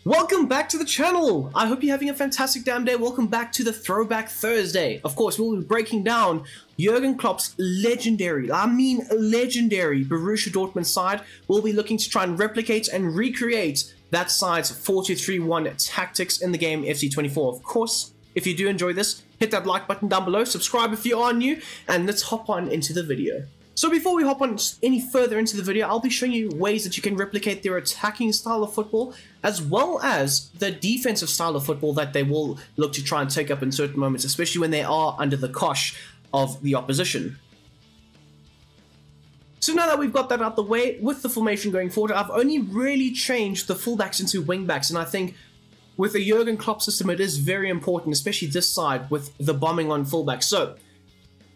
Welcome back to the channel! I hope you're having a fantastic damn day. Welcome back to the Throwback Thursday. Of course, we'll be breaking down Jurgen Klopp's legendary Borussia Dortmund side. We'll be looking to try and replicate and recreate that side's 4-2-3-1 tactics in the game FC24. Of course, if you do enjoy this, hit that like button down below, subscribe if you are new, and let's hop on into the video. So before we hop on any further into the video, I'll be showing you ways that you can replicate their attacking style of football, as well as the defensive style of football that they will look to try and take up in certain moments, especially when they are under the cosh of the opposition. So now that we've got that out the way, with the formation going forward, I've only really changed the fullbacks into wingbacks, and I think with the Jurgen Klopp system, it is very important, especially this side with the bombing on fullbacks. So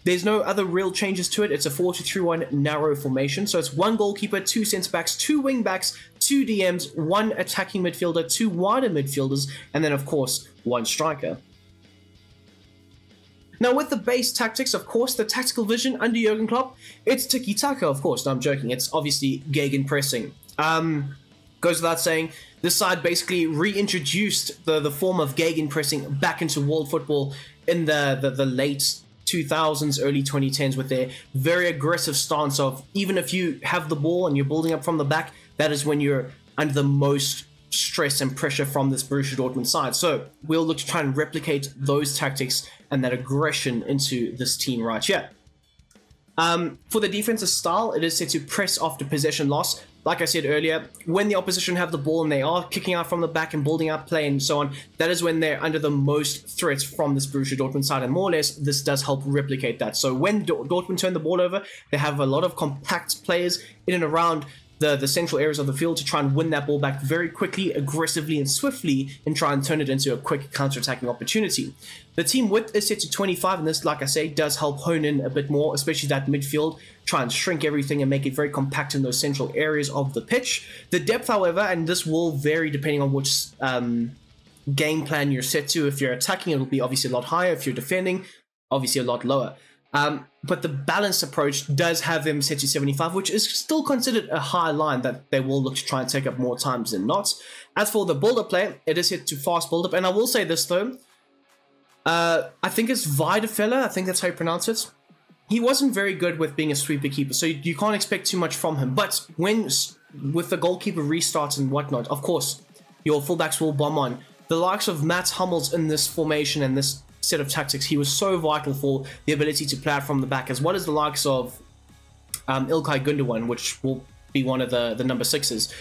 there's no other real changes to it. It's a 4-2-3-1 narrow formation. So it's one goalkeeper, two centre-backs, two wing-backs, two DMs, one attacking midfielder, two wider midfielders, and then, of course, one striker. Now, with the base tactics, of course, the tactical vision under Jurgen Klopp, it's tiki-taka, of course. No, I'm joking. It's obviously Gegenpressing. Goes without saying, this side basically reintroduced the form of Gegenpressing back into world football in the late 2000s, early 2010s, with their very aggressive stance of, even if you have the ball and you're building up from the back, that is when you're under the most stress and pressure from this Borussia Dortmund side. So we'll look to try and replicate those tactics and that aggression into this team right here. For the defensive style, it is set to press after possession loss. Like I said earlier, when the opposition have the ball and they are kicking out from the back and building up play and so on, that is when they're under the most threats from this Borussia Dortmund side, and more or less this does help replicate that. So when Dortmund turn the ball over, they have a lot of compact players in and around the central areas of the field to try and win that ball back very quickly, aggressively, and swiftly, and try and turn it into a quick counter-attacking opportunity. The team width is set to 25, and this, like I say, does help hone in a bit more, especially that midfield, try and shrink everything and make it very compact in those central areas of the pitch. The depth, however, and this will vary depending on which game plan you're set to. If you're attacking, it'll be obviously a lot higher. If you're defending, obviously a lot lower. But the balanced approach does have them set to 75, which is still considered a high line that they will look to try and take up more times than not. As for the build-up play, it is set to fast build-up, and I will say this though, I think it's Videfella, I think that's how you pronounce it. He wasn't very good with being a sweeper keeper, so you can't expect too much from him. But with the goalkeeper restarts and whatnot, of course, your fullbacks will bomb on. The likes of Mats Hummels in this formation and this set of tactics, he was so vital for the ability to play out from the back, as well as the likes of İlkay Gündoğan, which will be one of the number 6s.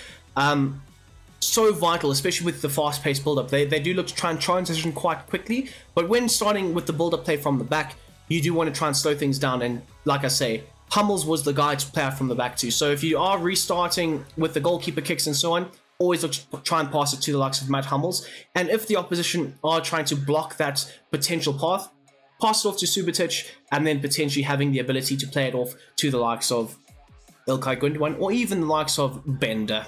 So vital, especially with the fast-paced build-up. They do look to try and transition quite quickly, but when starting with the build-up play from the back, you do want to try and slow things down, and like I say, Hummels was the guy to play out from the back to. So if you are restarting with the goalkeeper kicks and so on, always look to try and pass it to the likes of Mats Hummels. And if the opposition are trying to block that potential path, pass it off to Subotic, and then potentially having the ability to play it off to the likes of İlkay Gündoğan, or even the likes of Bender.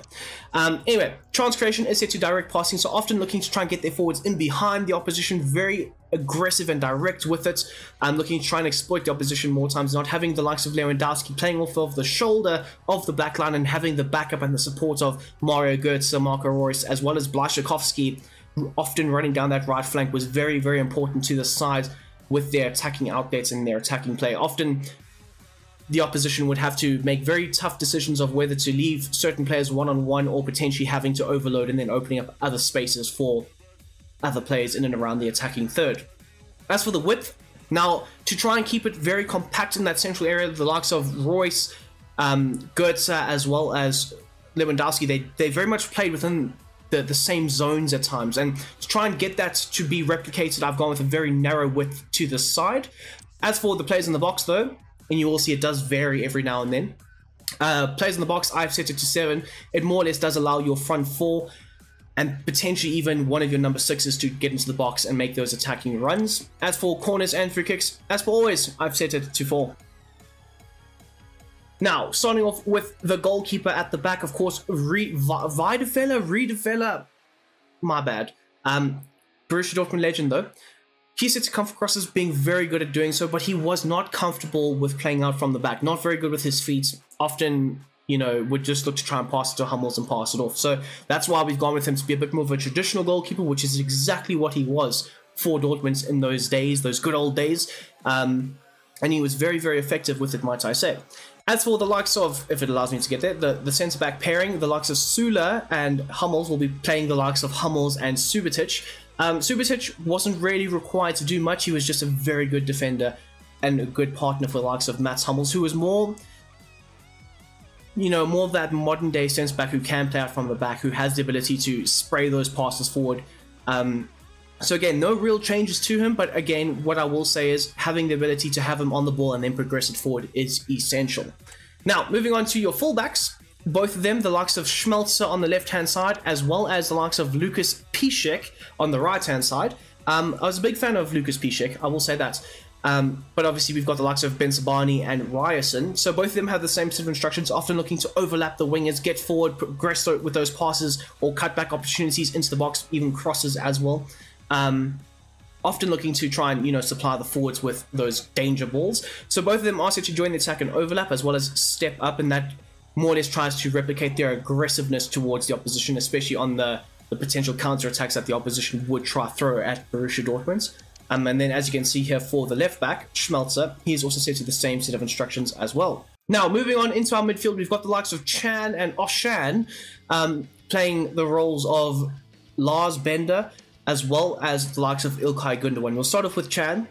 Anyway, chance creation is set to direct passing, so often looking to try and get their forwards in behind the opposition, very aggressive and direct with it, looking to try and exploit the opposition more times, not having the likes of Lewandowski playing off of the shoulder of the backline and having the backup and the support of Mario Götze, Marco Reus, as well as Blaszczykowski, often running down that right flank, was very, very important to the side with their attacking outlets and their attacking play. Often the opposition would have to make very tough decisions of whether to leave certain players one-on-one or potentially having to overload and then opening up other spaces for other players in and around the attacking third. As for the width, now to try and keep it very compact in that central area, the likes of Reus, Götze, as well as Lewandowski, they very much played within the same zones at times, and to try and get that to be replicated, I've gone with a very narrow width to the side. As for the players in the box though, and you will see it does vary every now and then. Players in the box, I've set it to 7. It more or less does allow your front 4 and potentially even one of your number 6s to get into the box and make those attacking runs. As for corners and free kicks, as per always, I've set it to 4. Now, starting off with the goalkeeper at the back, of course, Videfella, my bad. Borussia Dortmund legend though. He set to come across as being very good at doing so, but he was not comfortable with playing out from the back. Not very good with his feet. Often you know, would just look to try and pass it to Hummels and pass it off. So that's why we've gone with him to be a bit more of a traditional goalkeeper, which is exactly what he was for Dortmund in those days, those good old days. And he was very, very effective with it, might I say. As for the likes of, if it allows me to get there, the centre-back pairing, the likes of Süle and Hummels will be playing the likes of Hummels and Subotic. Subotic wasn't really required to do much. He was just a very good defender and a good partner for the likes of Mats Hummels, who was more, you know, more of that modern-day centre-back who can play out from the back, who has the ability to spray those passes forward. So again, no real changes to him, but again, what I will say is having the ability to have him on the ball and then progress it forward is essential. Now, moving on to your fullbacks, both of them, the likes of Schmelzer on the left-hand side, as well as the likes of Lucas Piszczek on the right-hand side. I was a big fan of Lucas Piszczek, I will say that. But obviously we've got the likes of Ben Sabani and Ryerson, so both of them have the same set of instructions, often looking to overlap the wingers, get forward, progress with those passes, or cut back opportunities into the box, even crosses as well. Often looking to try and, you know, supply the forwards with those danger balls. So both of them are set to join the attack and overlap, as well as step up, and that more or less tries to replicate their aggressiveness towards the opposition, especially on the potential counter-attacks that the opposition would try throw at Borussia Dortmund. And then, as you can see here for the left back, Schmelzer, he is also set to the same set of instructions as well. Now, moving on into our midfield, we've got the likes of Chan and Oshan playing the roles of Lars Bender, as well as the likes of Ilkay Gundogan. We'll start off with Chan,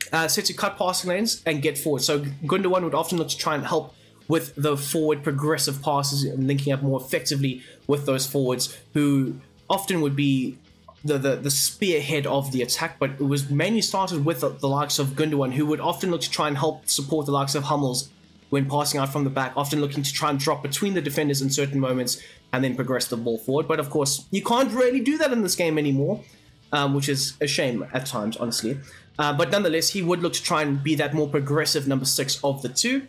set to cut passing lanes and get forward. So Gundogan would often look to try and help with the forward progressive passes and linking up more effectively with those forwards, who often would be the spearhead of the attack, but it was mainly started with the likes of Gundogan, who would often look to try and help support the likes of Hummels when passing out from the back, often looking to try and drop between the defenders in certain moments and then progress the ball forward. But of course, you can't really do that in this game anymore, which is a shame at times, honestly. But nonetheless, he would look to try and be that more progressive number 6 of the two.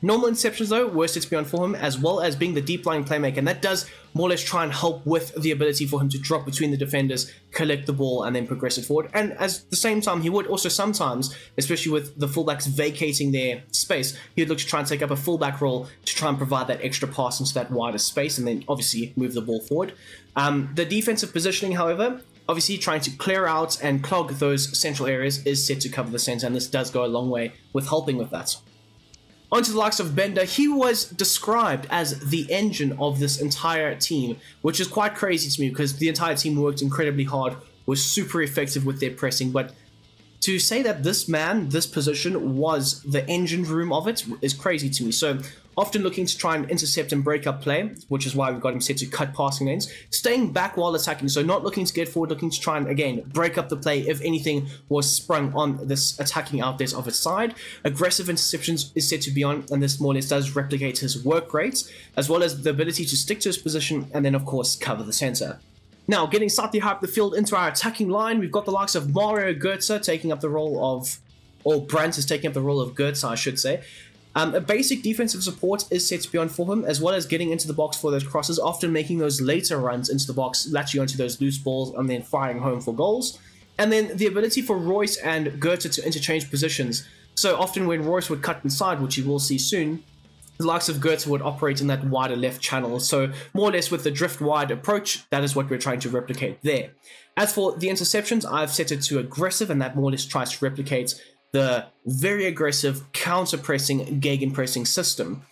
Normal interceptions, though, were set to be on for him, as well as being the deep-lying playmaker, and that does more or less try and help with the ability for him to drop between the defenders, collect the ball, and then progress it forward. And at the same time, he would also sometimes, especially with the fullbacks vacating their space, he would look to try and take up a fullback role to try and provide that extra pass into that wider space, and then obviously move the ball forward. The defensive positioning, however, obviously trying to clear out and clog those central areas, is set to cover the centre, and this does go a long way with helping with that. Onto the likes of Bender, he was described as the engine of this entire team, which is quite crazy to me because the entire team worked incredibly hard, was super effective with their pressing, but to say that this man, this position, was the engine room of it is crazy to me. So often looking to try and intercept and break up play, which is why we've got him set to cut passing lanes, staying back while attacking, so not looking to get forward, looking to try and, again, break up the play if anything was sprung on this attacking outlet of its side. Aggressive interceptions is set to be on, and this more or less does replicate his work rates, as well as the ability to stick to his position and then, of course, cover the center. Now, getting slightly higher up the field into our attacking line, we've got the likes of Mario Götze taking up the role of, or Brandt is taking up the role of Götze, I should say. A basic defensive support is set to be on for him, as well as getting into the box for those crosses, often making those later runs into the box, latching onto those loose balls, and then firing home for goals. And then the ability for Royce and Götze to interchange positions. So often when Royce would cut inside, which you will see soon, the likes of Götze would operate in that wider left channel. So more or less with the drift wide approach, that is what we're trying to replicate there. As for the interceptions, I've set it to aggressive, and that more or less tries to replicate the very aggressive counter-pressing, Gegenpressing system.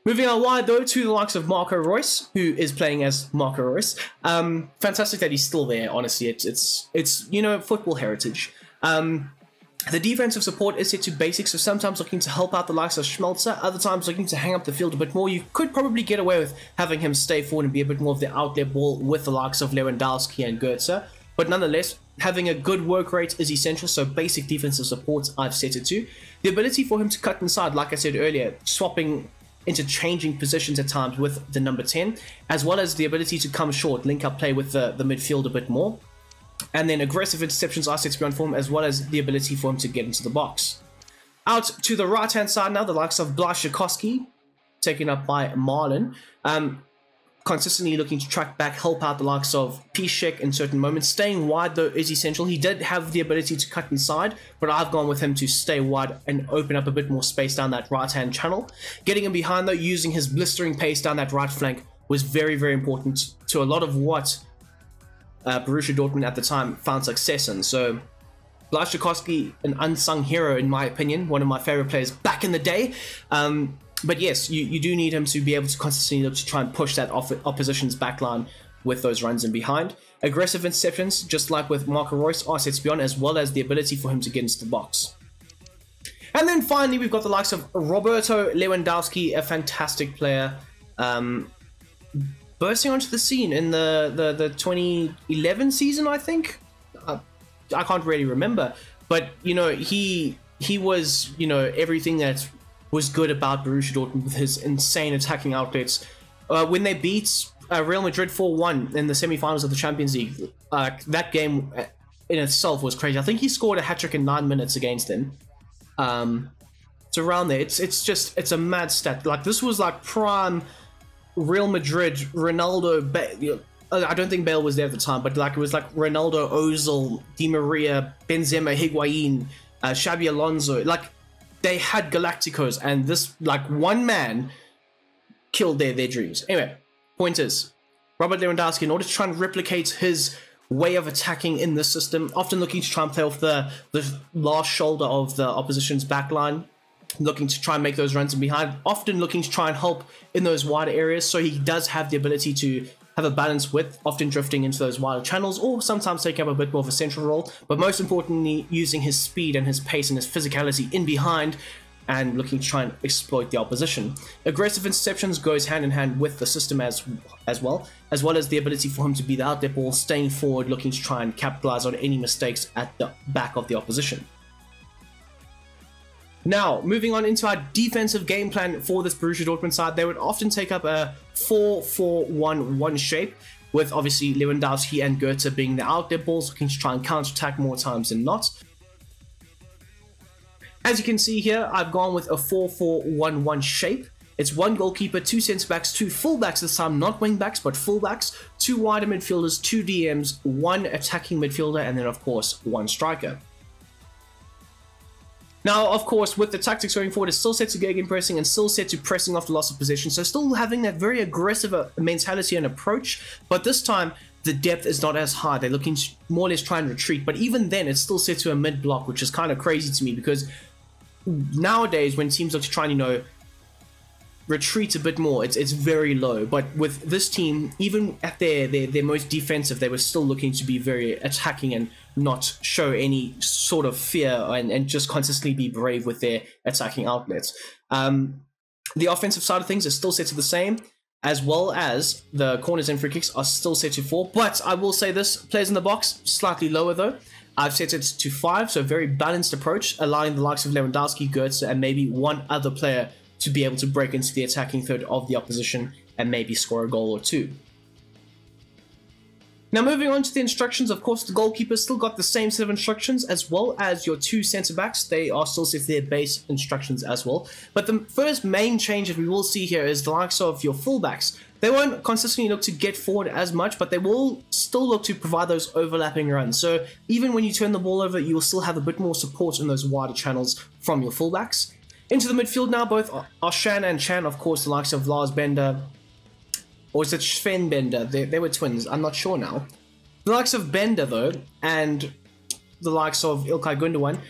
Moving on wide, though, to the likes of Marco Reus, who is playing as Marco Reus. Fantastic that he's still there, honestly. It's you know, football heritage. The defensive support is set to basics, so sometimes looking to help out the likes of Schmelzer, other times looking to hang up the field a bit more. You could probably get away with having him stay forward and be a bit more of the outlet ball with the likes of Lewandowski and Götze, but nonetheless, having a good work rate is essential, so basic defensive support I've set it to. The ability for him to cut inside, like I said earlier, swapping, interchanging positions at times with the number 10, as well as the ability to come short, link up play with the midfield a bit more. And then aggressive interceptions are set to be on for him, as well as the ability for him to get into the box. Out to the right-hand side now, the likes of Blaszczykowski, taken up by Marlon. consistently looking to track back, help out the likes of Piszczek in certain moments. Staying wide, though, is essential. He did have the ability to cut inside, but I've gone with him to stay wide and open up a bit more space down that right-hand channel. Getting him behind, though, using his blistering pace down that right flank was very, very important to a lot of what Borussia Dortmund at the time found success in. So Blaszczykowski, an unsung hero in my opinion, one of my favorite players back in the day. But yes, you do need him to be able to consistently look to try and push that opposition's backline with those runs in behind. Aggressive interceptions, just like with Marco Reus, are set to be on, as well as the ability for him to get into the box. And then finally, we've got the likes of Roberto Lewandowski, a fantastic player, bursting onto the scene in the 2011 season, I think. I can't really remember, but you know, he was, you know, everything that was good about Borussia Dortmund with his insane attacking outlets. When they beat Real Madrid 4-1 in the semi-finals of the Champions League, that game in itself was crazy. I think he scored a hat-trick in 9 minutes against them. It's around there. It's a mad stat. Like, this was like prime Real Madrid, Ronaldo, I don't think Bale was there at the time, but like it was like Ronaldo, Ozil, Di Maria, Benzema, Higuain, Xabi Alonso. Like, they had Galacticos, and this, like, one man killed their dreams. Anyway, point is, Robert Lewandowski, in order to try and replicate his way of attacking in this system, often looking to try and play off the last shoulder of the opposition's backline, looking to try and make those runs in behind, often looking to try and help in those wider areas, so he does have the ability to have a balanced width, often drifting into those wider channels, or sometimes taking up a bit more of a central role, but most importantly, using his speed and his pace and his physicality in behind, and looking to try and exploit the opposition. Aggressive interceptions goes hand in hand with the system as well as the ability for him to be the out there ball, staying forward, looking to try and capitalize on any mistakes at the back of the opposition. Now, moving on into our defensive game plan for this Borussia Dortmund side, they would often take up a 4-4-1-1 shape, with obviously Lewandowski and Goethe being the out there balls, looking to try and counter-attack more times than not. As you can see here, I've gone with a 4-4-1-1 shape. It's one goalkeeper, two centre-backs, two full-backs this time, not wing-backs, but full-backs, two wider midfielders, two DMs, one attacking midfielder, and then of course, one striker. Now, of course, with the tactics going forward, it's still set to gegenpressing and still set to pressing off the loss of possession, so still having that very aggressive mentality and approach, but this time, the depth is not as high. They're looking to more or less try and retreat, but even then, it's still set to a mid-block, which is kind of crazy to me, because nowadays, when teams look to try and, you know, retreat a bit more, it's very low. But with this team, even at their most defensive, they were still looking to be very attacking and not show any sort of fear, and just consistently be brave with their attacking outlets. The offensive side of things is still set to the same, as well as the corners and free kicks are still set to 4. But I will say this, players in the box, slightly lower though. I've set it to 5, so a very balanced approach, allowing the likes of Lewandowski, Goetze, and maybe one other player to be able to break into the attacking third of the opposition and maybe score a goal or two. Now, moving on to the instructions, of course, the goalkeeper still got the same set of instructions, as well as your two centre-backs. They are still set to their base instructions as well. But the first main change that we will see here is the likes of your fullbacks. They won't consistently look to get forward as much, but they will still look to provide those overlapping runs. So even when you turn the ball over, you will still have a bit more support in those wider channels from your fullbacks. Into the midfield now, both Arshan and Chan, of course, the likes of Lars Bender, or is it Sven Bender? They were twins, I'm not sure now. The likes of Bender, though, and the likes of Ilkay Gundogan,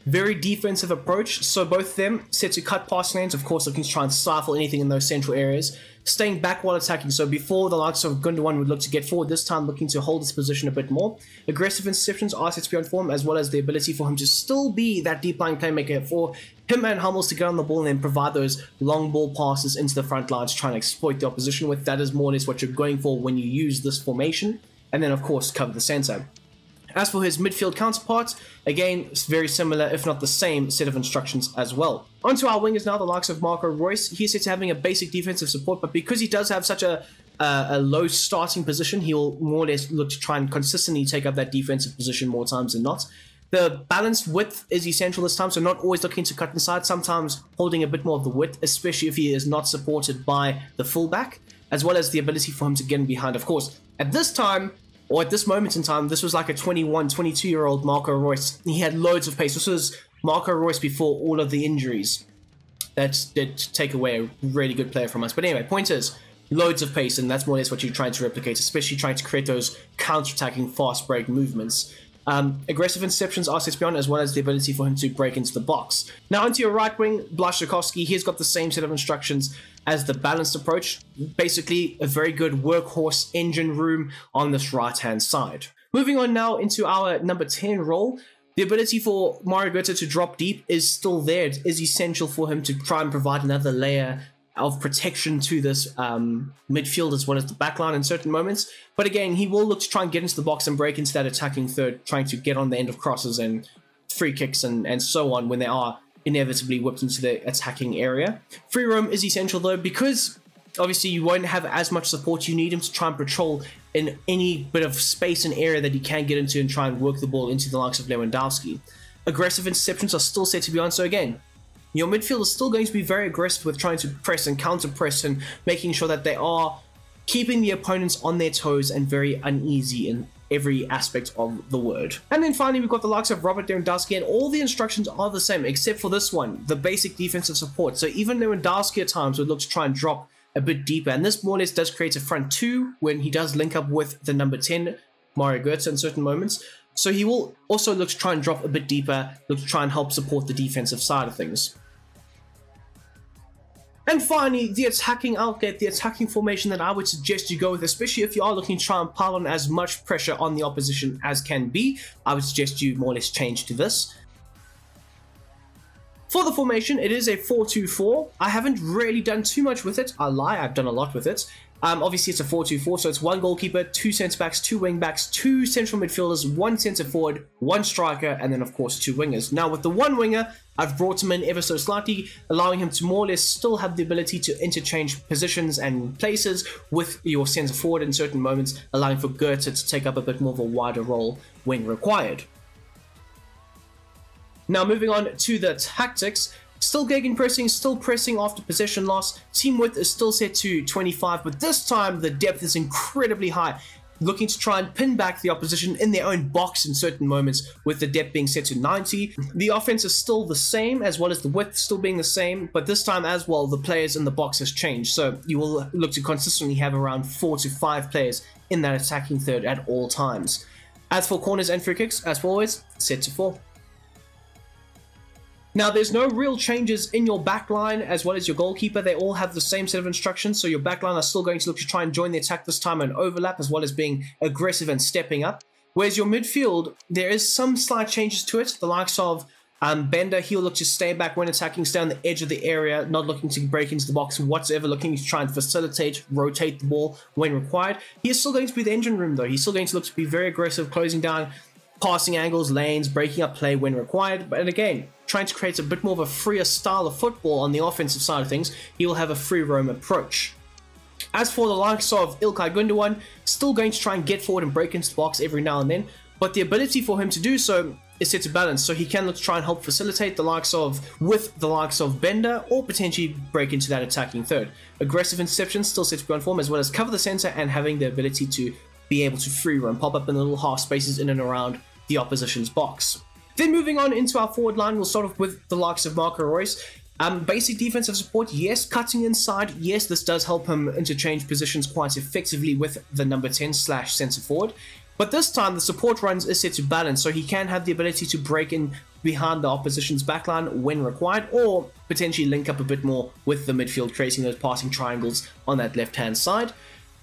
very defensive approach, so both of them set to cut past lanes, of course looking to try and stifle anything in those central areas, staying back while attacking. So before the likes of Gundogan would look to get forward, this time looking to hold his position a bit more. Aggressive interceptions are set to be on form, as well as the ability for him to still be that deep lying playmaker for him and Hummels to get on the ball and then provide those long ball passes into the front lines, trying to exploit the opposition with. That is more or less what you're going for when you use this formation, and then of course cover the center. As for his midfield counterpart, again, it's very similar, if not the same, set of instructions as well. Onto our wingers now, the likes of Marco Reus. He's set to having a basic defensive support, but because he does have such a low starting position, he will more or less look to try and consistently take up that defensive position more times than not. The balanced width is essential this time, so not always looking to cut inside, sometimes holding a bit more of the width, especially if he is not supported by the fullback. as well as the ability for him to get in behind. Of course, at this time, or at this moment in time, this was like a 21, 22-year-old Marco Reus. He had loads of pace. This was Marco Reus before all of the injuries that did take away a really good player from us. But anyway, point is, loads of pace, and that's more or less what you're trying to replicate, especially trying to create those counter-attacking fast break movements. Aggressive interceptions are set beyond, as well as the ability for him to break into the box. Now onto your right wing, Blaszczykowski. He's got the same set of instructions as the balanced approach. Basically, a very good workhorse engine room on this right-hand side. Moving on now into our number 10 role. The ability for Mario Götze to drop deep is still there. It is essential for him to try and provide another layer of protection to this midfield as well as the backline in certain moments. But again, he will look to try and get into the box and break into that attacking third, trying to get on the end of crosses and free kicks and so on when they are inevitably whipped into the attacking area. Free roam is essential though, because obviously you won't have as much support. You need him to try and patrol in any bit of space and area that he can get into and try and work the ball into the likes of Lewandowski. Aggressive interceptions are still set to be on, so again, your midfield is still going to be very aggressive with trying to press and counter press and making sure that they are keeping the opponents on their toes and very uneasy in every aspect of the word. And then finally, we've got the likes of Robert Lewandowski, and all the instructions are the same except for this one, the basic defensive support. So even Lewandowski at times would look to try and drop a bit deeper, and this more or less does create a front two when he does link up with the number 10, Mario Götze, in certain moments. So he will also look to try and drop a bit deeper, look to try and help support the defensive side of things. And finally, the attacking outlet, the attacking formation that I would suggest you go with, especially if you are looking to try and pile on as much pressure on the opposition as can be, I would suggest you more or less change to this. For the formation, it is a 4-2-4. I haven't really done too much with it. I lie, I've done a lot with it. Obviously, it's a 4-2-4, so it's one goalkeeper, two centre-backs, two wing-backs, two central midfielders, one centre-forward, one striker, and then, of course, two wingers. Now, with the one winger, I've brought him in ever so slightly, allowing him to more or less still have the ability to interchange positions and places with your centre-forward in certain moments, allowing for Götze to take up a bit more of a wider role when required. Now, moving on to the tactics. Still gegenpressing, still pressing after possession loss. Team width is still set to 25, but this time the depth is incredibly high. Looking to try and pin back the opposition in their own box in certain moments, with the depth being set to 90. The offense is still the same, as well as the width still being the same, but this time as well, the players in the box has changed. So you will look to consistently have around 4 to 5 players in that attacking third at all times. As for corners and free kicks, as always, set to 4. Now, there's no real changes in your backline as well as your goalkeeper. They all have the same set of instructions, so your backline are still going to look to try and join the attack this time and overlap, as well as being aggressive and stepping up. Whereas your midfield, there is some slight changes to it. The likes of Bender, he'll look to stay back when attacking, stay on the edge of the area, not looking to break into the box whatsoever, looking to try and facilitate, rotate the ball when required. He is still going to be the engine room, though. He's still going to look to be very aggressive, closing down passing angles, lanes, breaking up play when required. But again, trying to create a bit more of a freer style of football on the offensive side of things, he will have a free roam approach. As for the likes of İlkay Gündoğan, still going to try and get forward and break into the box every now and then, but the ability for him to do so is set to balance, so he can look to try and help facilitate the likes of Bender, or potentially break into that attacking third. Aggressive interceptions still set to be on form, as well as cover the center and having the ability to be able to free roam, pop up in the little half spaces in and around the opposition's box. Then moving on into our forward line, we'll start off with the likes of Marco Reus. Basic defensive support, yes. Cutting inside, yes, this does help him interchange positions quite effectively with the number 10 / centre forward. But this time, the support runs is set to balance, so he can have the ability to break in behind the opposition's backline when required, or potentially link up a bit more with the midfield, creating those passing triangles on that left-hand side.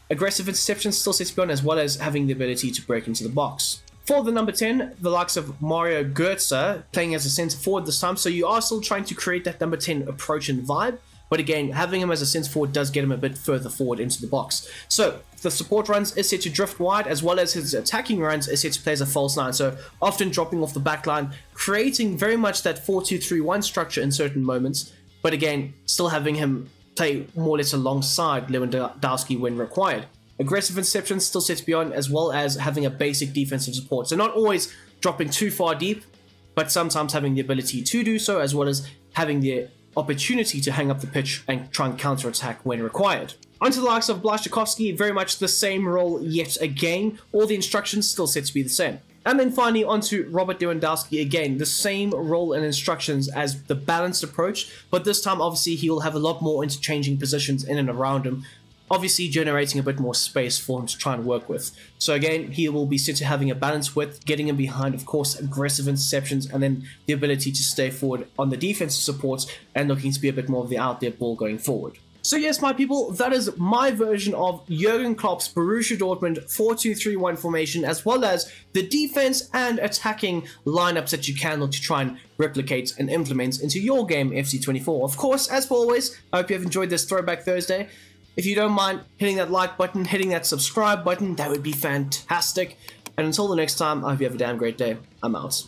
Aggressive interceptions still set to be on, as well as having the ability to break into the box. For the number 10, the likes of Mario Götze, playing as a centre forward this time, so you are still trying to create that number 10 approach and vibe, but again, having him as a centre forward does get him a bit further forward into the box. So, the support runs is set to drift wide, as well as his attacking runs is set to play as a false 9, so often dropping off the back line, creating very much that 4-2-3-1 structure in certain moments, but again, still having him play more or less alongside Lewandowski when required. Aggressive interceptions still set to be on, as well as having a basic defensive support. So not always dropping too far deep, but sometimes having the ability to do so, as well as having the opportunity to hang up the pitch and try and counter-attack when required. Onto the likes of Blaszczykowski, very much the same role yet again, all the instructions still set to be the same. And then finally onto Robert Lewandowski, again, the same role and instructions as the balanced approach, but this time obviously he will have a lot more interchanging positions in and around him, obviously generating a bit more space for him to try and work with. So again, he will be set to having a balanced width, getting him behind, of course, aggressive interceptions, and then the ability to stay forward on the defensive supports and looking to be a bit more of the out there ball going forward. So yes, my people, that is my version of Jurgen Klopp's Borussia Dortmund 4-2-3-1 formation, as well as the defense and attacking lineups that you can look to try and replicate and implement into your game, FC24. Of course, as always, I hope you have enjoyed this Throwback Thursday. If you don't mind hitting that like button, hitting that subscribe button, that would be fantastic. And until the next time, I hope you have a damn great day. I'm out.